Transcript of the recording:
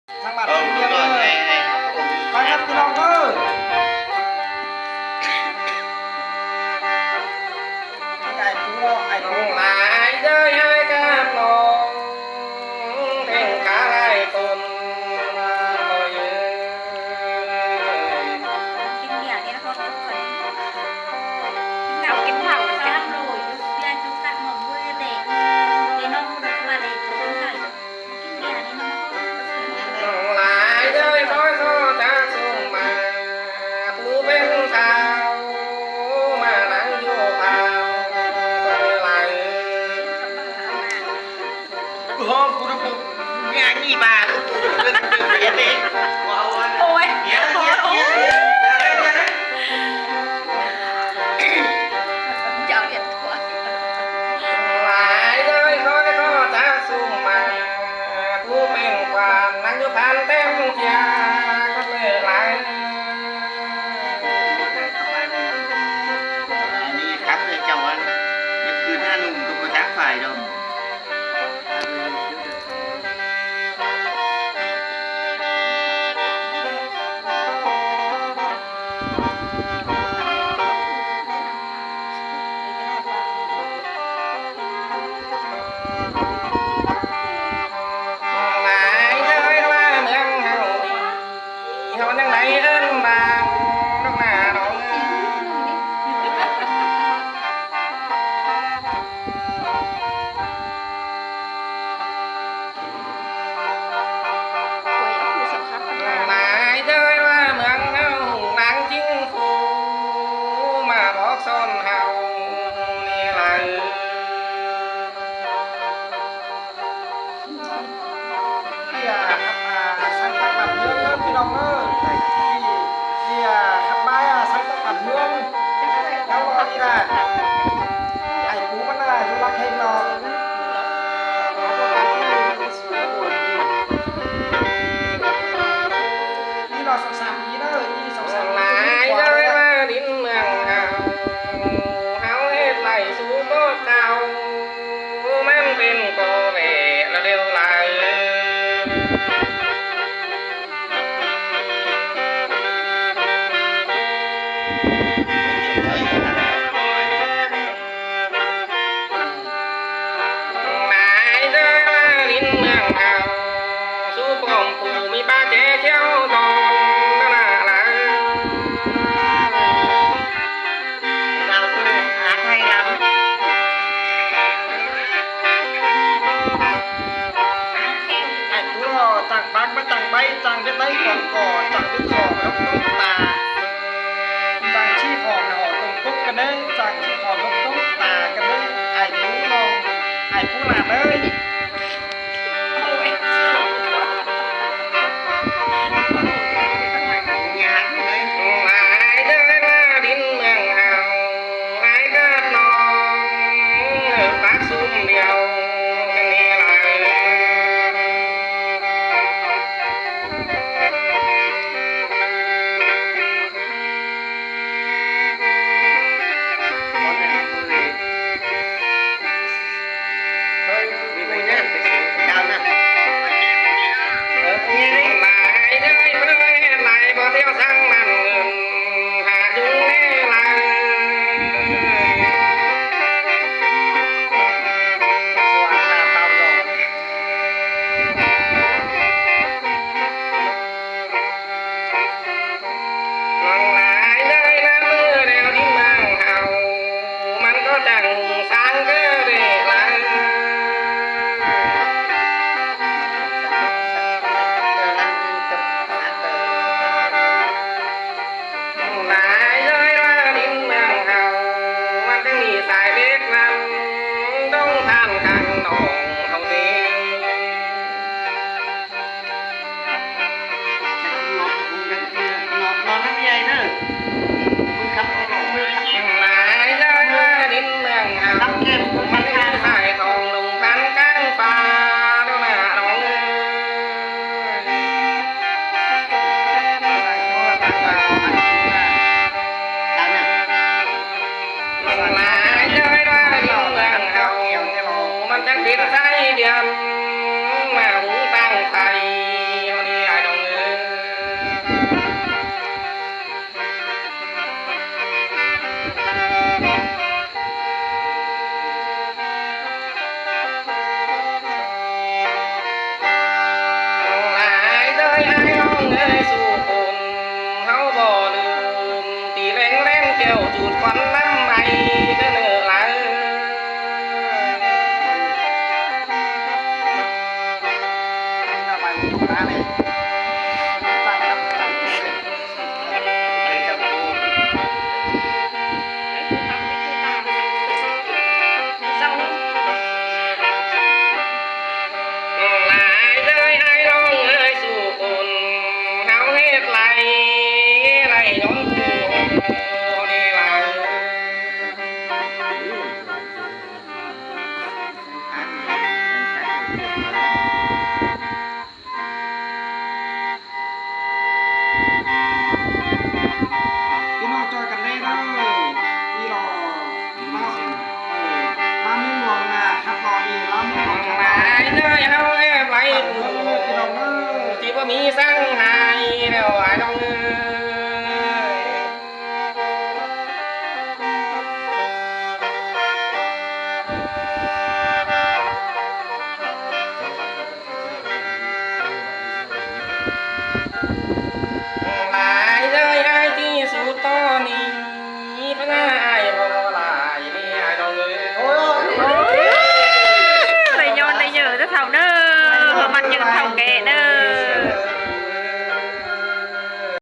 ทางบ้านเรียบเลยไปครับพี่น้องเอ้ยไอ้ผู้รอไอ้ผู้หลายเด้อให้กับน้องเพ่งขาไล่ตนก็ยืนกินเดี่ยวนี่นะคะทุกคนกินเผาจ้าโรยเบียร์จุกตักหมดเว้ยเด็กเด็กน้องคนละมาเลยทุกคนเลยกินเดี่ยวนี่น้องหลายเด้อคอยเขาจะส่งมาผู้เป็นชาวมานั่งอยู่พาวก็ไหลห้องคุณผู้งานนี่บ้าเดี๋ยวนี้ว้าวโอ้ยเดี๋ยวโอ้ยจะเอาเหรียญถั่วหลายเด้อคอยเขาจะส่งมาผู้เป็นความนั่งอยู่พันเต็มเทียก็เลยไหล อันนี้ครับเลยเจ้าวันนี่คือหน้าหนุ่มตัวกระชักฝ่ายเราหลายเด้อว่าเมืองเฮาดีเฮาจังไดเอิ้นบางนกหน้าน้องหลายเด้อว่าเมืองเฮานางจิ้งฟูมาบอกซ่อนเฮานี่ล่ะพี่ครับสังกัดบ้านเมืองพี่น้องเอ้ยพี่ครับบ้านสังกัดบ้านเมืองแล้วก็นี่แหละไอ้ผู้มันน่ะอยู่รักเฮงเนาะนี่เรา2-3ปีนะนี่2-3 หลายเด้อว่าดินเมืองเฮาเฮาเฮ็ดไรสู่บ่เก่ามันเป็นก่อแหวละเร็วไหล หมายเด้อลิ้นเมืองเอาสู้ปอมผู้มีป้าเจ๊เที่ยวตอนนั่นล่ะเราหาให้เราไอ้ผู้รอจากบักมาจากใบจากเป็นใบก่อนก่อจากเป็นขอบแล้วต้นตาจากชี้หอมหอมตรงตุ๊กกันเด้จากชี้หอมตรงตุ๊กตากันเด้ไอ้ผู้รอไอ้ผู้หลานเอ้ย งานเลย หมายเด้อลิ้นเมืองเอาไอ้กับน้องปักซุ่มเดียวกันนี่ล่ะ ยไอ้น้องเอ้ยสู่คนเฮาบ่ลืมตีแรงแรงแก้วจูดควันน้ำใหม่ก็เนื้อหลาย หน้าไปถูกนะเลยตั้งครับตั้งไปกับกู หลายเลยไอ้น้องเอ้ยสู่คนเฮาเฮ็ดไรไรย้อนกูนี่ไร พี่น้องจอยกันได้เด้อพี่รอมามาเมืองหลวงนะครับรออีแล้วเมืองหลวง หลายเลยเฮาเฮ็ดไรกู พี่น้องเด้อ ที่บ่มีสั่งหายแล้วไอ้น้องเอ้